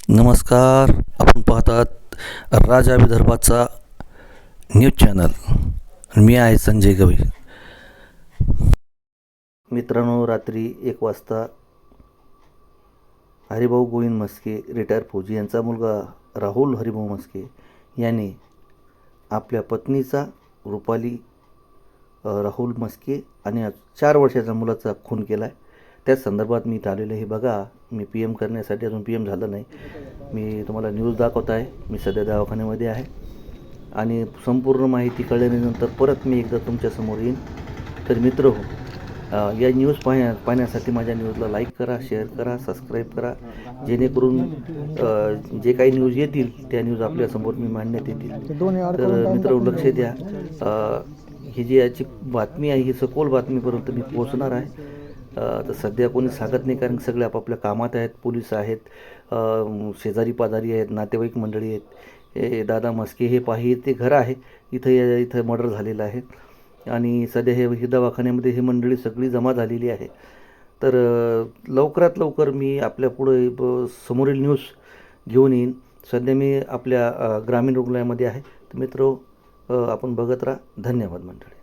नमस्कार. आपण पाहतात राजा विदर्भाचा न्यूज चॅनल. मी आहे संजय गवई. मित्रांनो, रात्री 1 वाजता हरिभाऊ गोविंद म्हस्के रिटायर फौजी यांचा मुलगा राहुल हरिभाऊ म्हस्के यांनी आपल्या पत्नीचा रुपाली राहुल म्हस्के आणि 4 वर्षाच्या मुलाचा खून केला आहे. त्याच संदर्भात मी इथं आलेलो हे बघा. मी PM करण्यासाठी अजून PM झालं नाही. मी तुम्हाला न्यूज दाखवत आहे. मी सध्या दवाखान्यामध्ये आहे आणि संपूर्ण माहिती कळल्यानंतर परत मी एकदा तुमच्यासमोर येईन. तर मित्र या न्यूज पाहण्यासाठी माझ्या न्यूजला लाईक करा, शेअर करा, सबस्क्राईब करा, जेणेकरून जे काही न्यूज येतील त्या न्यूज आपल्यासमोर मी मांडण्यात येतील. तर मित्र लक्ष द्या. ही जी याची बातमी आहे ही सखोल बातमीपर्यंत मी पोहोचणार आहे. तर सध्या कोणी सांगत नाही, कारण सगळे आपापल्या कामात आहेत. पोलीस आहेत, शेजारी पाजारी आहेत, नातेवाईक मंडळी आहेत. हे दादा म्हस्के हे ते घर आहे, इथं मर्डर झालेलं आहे आणि सध्या हे दवाखान्यामध्ये हे मंडळी सगळी जमा झालेली आहे. तर लवकरात लवकर मी आपल्या पुढे समोरील न्यूज घेऊन येईन. सध्या मी आपल्या ग्रामीण रुग्णालयामध्ये आहे. तर मित्र आपण बघत राहा. धन्यवाद मंडळी.